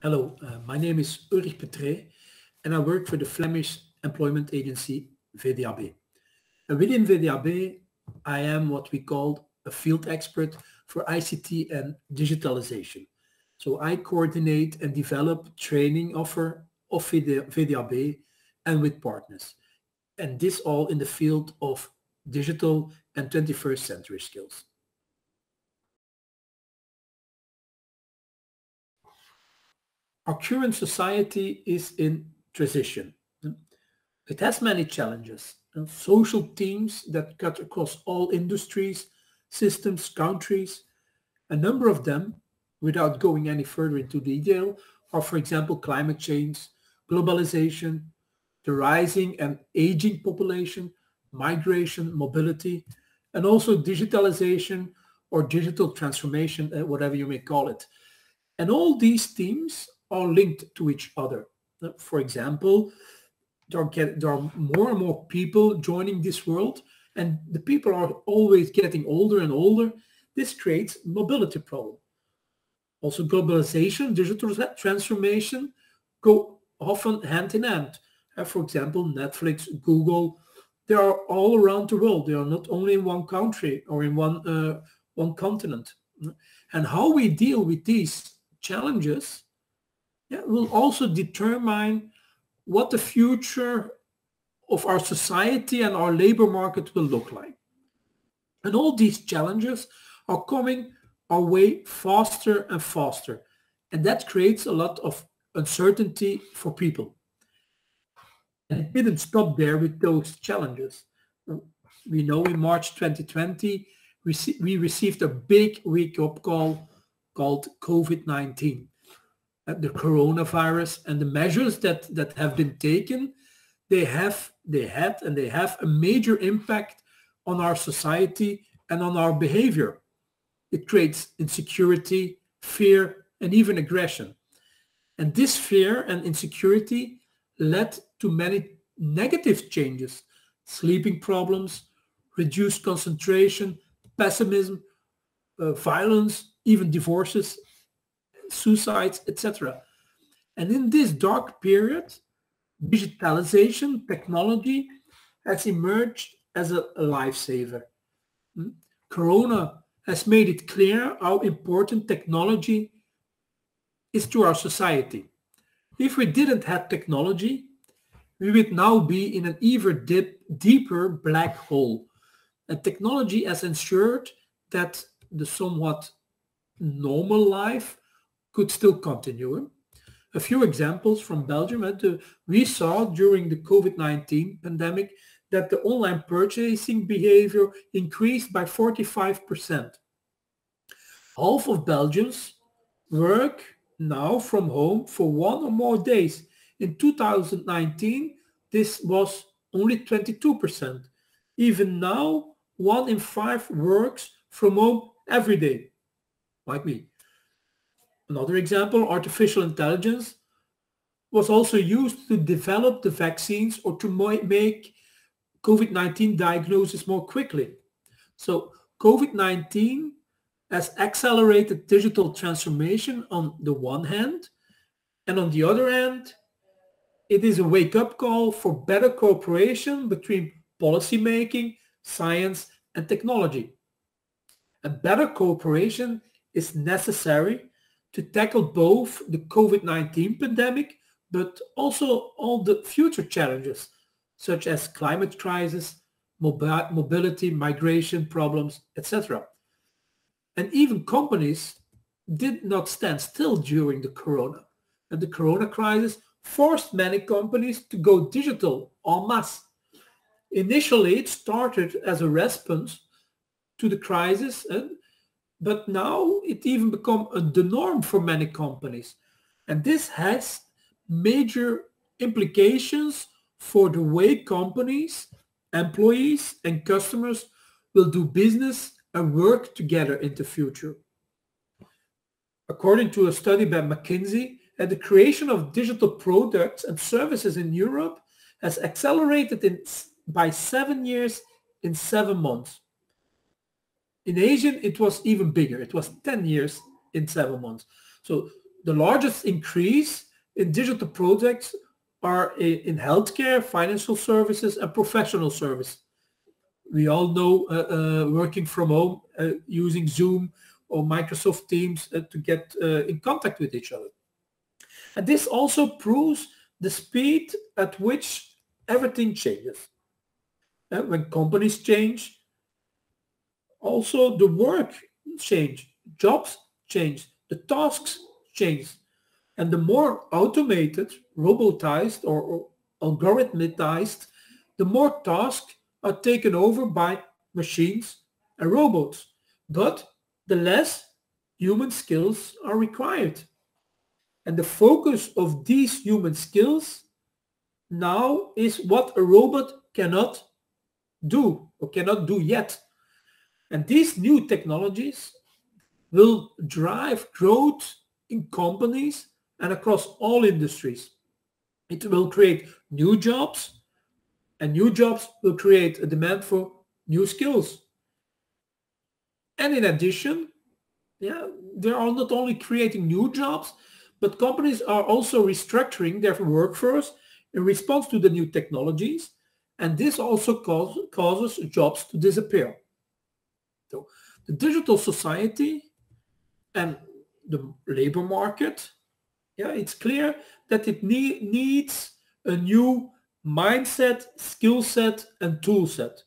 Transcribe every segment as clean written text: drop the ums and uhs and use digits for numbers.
Hello, my name is Ulrich Petré and I work for the Flemish employment agency VDAB. And within VDAB, I am what we call a field expert for ICT and digitalization. So I coordinate and develop training offer of VDAB and with partners. And this all in the field of digital and 21st century skills. Our current society is in transition. It has many challenges and social themes that cut across all industries, systems, countries. A number of them, without going any further into detail, are, for example, climate change, globalization, the rising and aging population, migration, mobility, and also digitalization or digital transformation, whatever you may call it. And all these themes are linked to each other. For example, there are more and more people joining this world, and the people are always getting older and older. This creates mobility problem. Also globalization, digital transformation go often hand in hand. For example, Netflix, Google, they are all around the world. They are not only in one country or in one continent. And how we deal with these challenges will also determine what the future of our society and our labor market will look like. And all these challenges are coming our way faster and faster. And that creates a lot of uncertainty for people. And it didn't stop there with those challenges. We know in March 2020, we received a big wake-up call called COVID-19. The coronavirus and the measures that have been taken, they had and they have a major impact on our society and on our behavior. It creates insecurity, fear, and even aggression. And this fear and insecurity led to many negative changes: sleeping problems, reduced concentration, pessimism, violence, even divorces, suicides, etc. And in this dark period, digitalization technology has emerged as a lifesaver. Corona has made it clear how important technology is to our society. If we didn't have technology, we would now be in an even deeper black hole. And technology has ensured that the somewhat normal life could still continue. A few examples from Belgium. We saw during the COVID-19 pandemic that the online purchasing behavior increased by 45%. Half of Belgians work now from home for 1 or more days. In 2019, this was only 22%. Even now, 1 in 5 works from home every day, like me. Another example, artificial intelligence was also used to develop the vaccines or to make COVID-19 diagnosis more quickly. So COVID-19 has accelerated digital transformation on the one hand, and on the other hand, it is a wake-up call for better cooperation between policymaking, science, and technology. And better cooperation is necessary to tackle both the COVID-19 pandemic, but also all the future challenges, such as climate crisis, mobility, migration problems, etc. And even companies did not stand still during the corona. And the corona crisis forced many companies to go digital en masse. Initially, it started as a response to the crisis, but now it even become the norm for many companies. And this has major implications for the way companies, employees, and customers will do business and work together in the future. According to a study by McKinsey, the creation of digital products and services in Europe has accelerated by 7 years in 7 months. In Asia, it was even bigger. It was 10 years in 7 months. So the largest increase in digital projects are in healthcare, financial services, and professional service. We all know working from home, using Zoom or Microsoft Teams to get in contact with each other. And this also proves the speed at which everything changes. When companies change, also the work change, jobs change, the tasks change. And the more automated, robotized or algorithmized, the more tasks are taken over by machines and robots. But the less human skills are required. And the focus of these human skills now is what a robot cannot do or cannot do yet. And these new technologies will drive growth in companies and across all industries. It will create new jobs, and new jobs will create a demand for new skills. And in addition, they are not only creating new jobs, but companies are also restructuring their workforce in response to the new technologies, and this also causes jobs to disappear. So the digital society and the labor market, it's clear that it needs a new mindset, skill set, and tool set,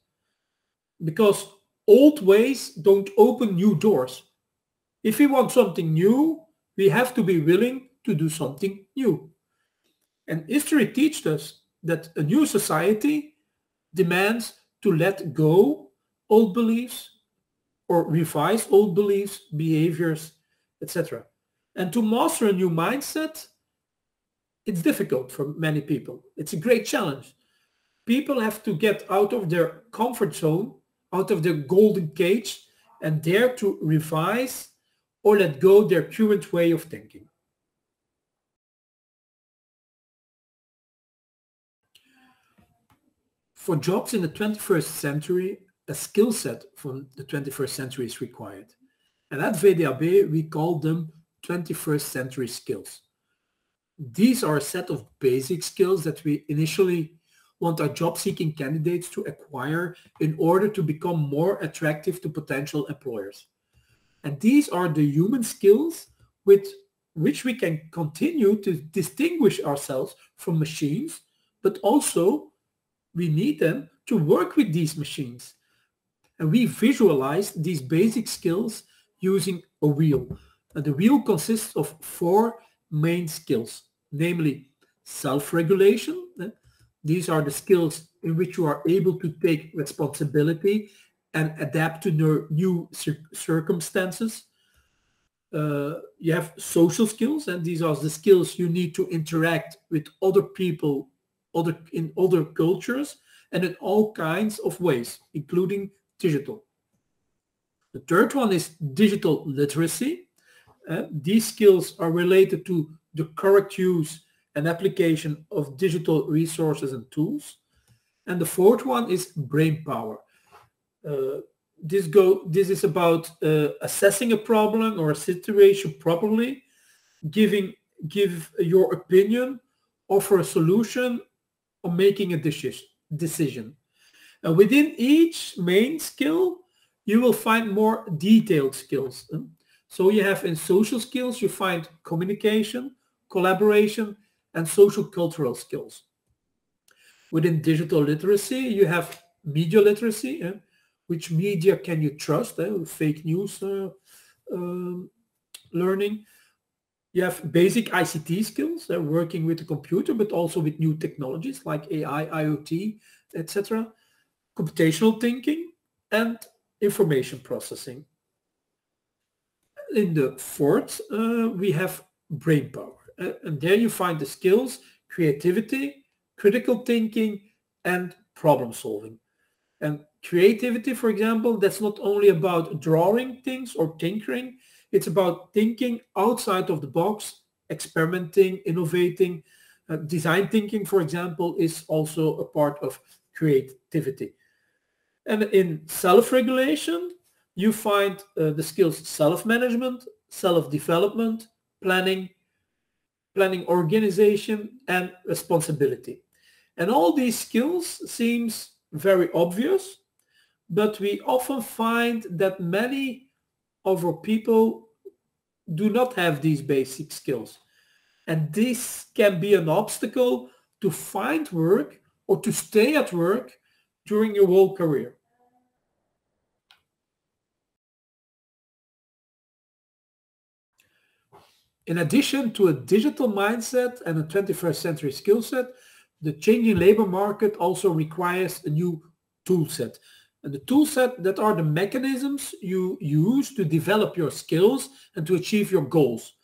because old ways don't open new doors. If we want something new, we have to be willing to do something new. And history teaches us that a new society demands to let go old beliefs or revise old beliefs, behaviors, etc. And to master a new mindset, it's difficult for many people. It's a great challenge. People have to get out of their comfort zone, out of their golden cage, and dare to revise or let go their current way of thinking. For jobs in the 21st century, a skill set from the 21st century is required. And at VDAB, we call them 21st century skills. These are a set of basic skills that we initially want our job-seeking candidates to acquire in order to become more attractive to potential employers. And these are the human skills with which we can continue to distinguish ourselves from machines, but also we need them to work with these machines. And we visualize these basic skills using a wheel. And the wheel consists of 4 main skills, namely self-regulation. These are the skills in which you are able to take responsibility and adapt to new circumstances. You have social skills, and these are the skills you need to interact with other people in other cultures and in all kinds of ways, including digital. The third one is digital literacy. These skills are related to the correct use and application of digital resources and tools. And the fourth one is brain power. This is about assessing a problem or a situation properly, give your opinion, offer a solution, or making a decision. And within each main skill, you will find more detailed skills. So you have in social skills, you find communication, collaboration, and social cultural skills. Within digital literacy, you have media literacy. Which media can you trust? Fake news learning. You have basic ICT skills, working with the computer, but also with new technologies like AI, IoT, etc. Computational thinking and information processing. In the fourth, we have brain power. And there you find the skills, creativity, critical thinking, and problem solving. And creativity, for example, that's not only about drawing things or tinkering, it's about thinking outside of the box, experimenting, innovating. Design thinking, for example, is also a part of creativity. And in self-regulation, you find the skills self-management, self-development, planning, planning, organization, and responsibility. And all these skills seems very obvious, but we often find that many of our people do not have these basic skills. And this can be an obstacle to find work or to stay at work during your whole career. In addition to a digital mindset and a 21st century skill set, the changing labor market also requires a new tool set. And the tool set that are the mechanisms you use to develop your skills and to achieve your goals.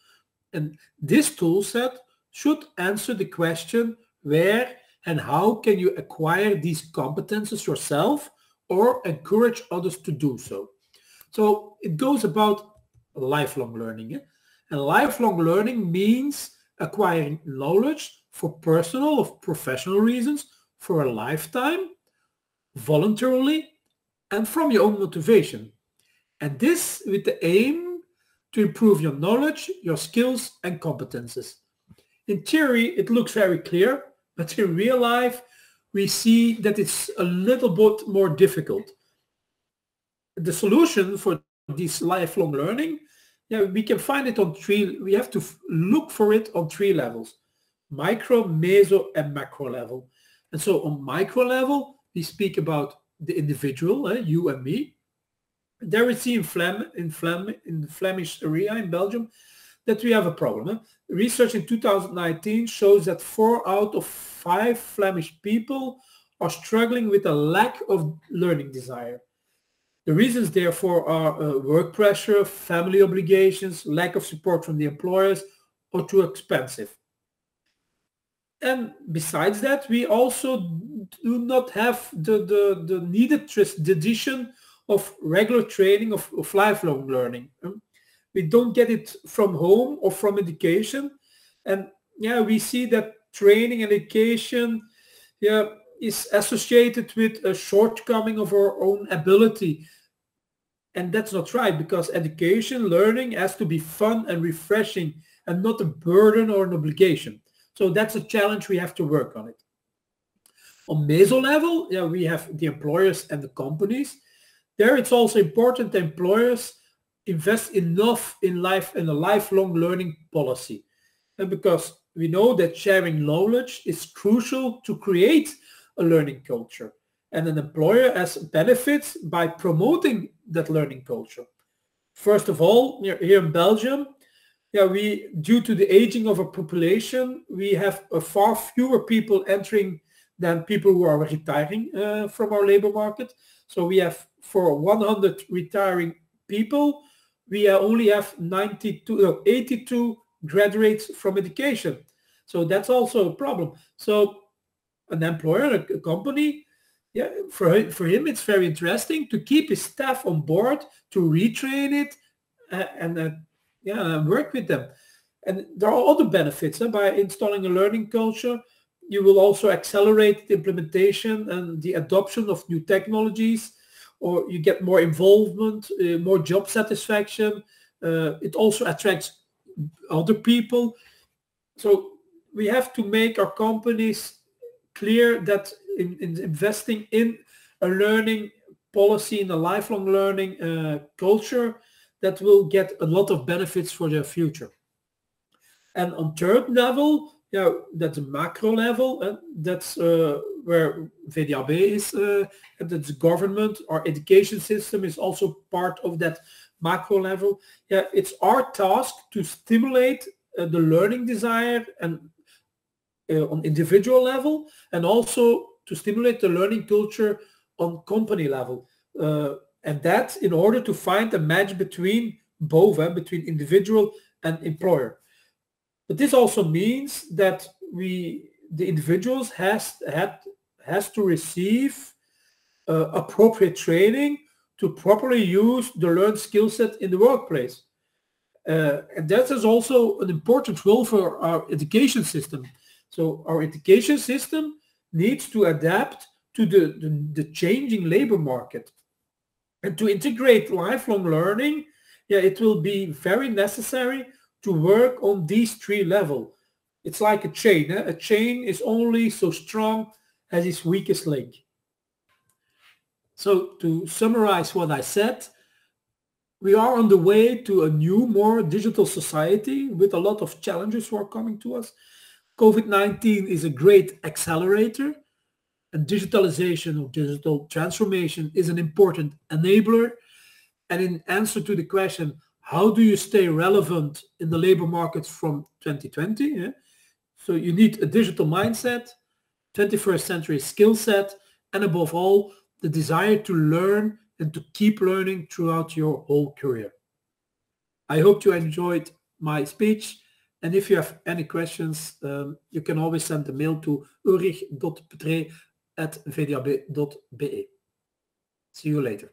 And this tool set should answer the question where and how can you acquire these competences yourself or encourage others to do so. So it goes about lifelong learning. And lifelong learning means acquiring knowledge for personal or professional reasons for a lifetime, voluntarily, and from your own motivation. And this with the aim to improve your knowledge, your skills, and competences. In theory, it looks very clear, but in real life, we see that it's a little bit more difficult. The solution for this lifelong learning, we can find it on we have to look for it on 3 levels: micro, meso, and macro level. And so on micro level, we speak about the individual, you and me. There we see in the Flemish area in Belgium that we have a problem. Research in 2019 shows that 4 out of 5 Flemish people are struggling with a lack of learning desire. The reasons therefore are work pressure, family obligations, lack of support from the employers, or too expensive. And besides that, we also do not have the needed tradition of regular training of lifelong learning. We don't get it from home or from education. And we see that training and education is associated with a shortcoming of our own ability. And that's not right, because education, learning has to be fun and refreshing and not a burden or an obligation. So that's a challenge. We have to work on it. On meso level, we have the employers and the companies. There it's also important that employers invest enough in a lifelong learning policy. And because we know that sharing knowledge is crucial to create a learning culture. And an employer has benefits by promoting that learning culture. First of all, here in Belgium, due to the aging of a population, we have far fewer people entering than people who are retiring from our labor market. So we have, for 100 retiring people, we only have 82 graduates from education. So that's also a problem. So an employer, a company, for him it's very interesting to keep his staff on board, to retrain it, and work with them. And there are other benefits. By installing a learning culture, you will also accelerate the implementation and the adoption of new technologies, or you get more involvement, more job satisfaction. It also attracts other people. So we have to make our companies clear that in investing in a learning policy, in a lifelong learning culture, that will get a lot of benefits for their future. And on third level, that's a macro level. That's where VDAB is. That's government. Our education system is also part of that macro level. It's our task to stimulate the learning desire and on individual level, and also to stimulate the learning culture on company level. And that in order to find a match between both, between individual and employer. But this also means that the individuals has to receive appropriate training to properly use the learned skill set in the workplace. And that is also an important role for our education system. So our education system needs to adapt to the changing labor market. And to integrate lifelong learning, it will be very necessary to work on these 3 levels. It's like a chain. A chain is only so strong as its weakest link. So to summarize what I said, we are on the way to a new, more digital society with a lot of challenges who are coming to us. COVID-19 is a great accelerator, and digitalization or digital transformation is an important enabler. And in answer to the question, how do you stay relevant in the labor markets from 2020? Yeah? So you need a digital mindset, 21st century skill set, and above all, the desire to learn and to keep learning throughout your whole career. I hope you enjoyed my speech. And if you have any questions, you can always send a mail to ulrich.petré@vdab.be. See you later.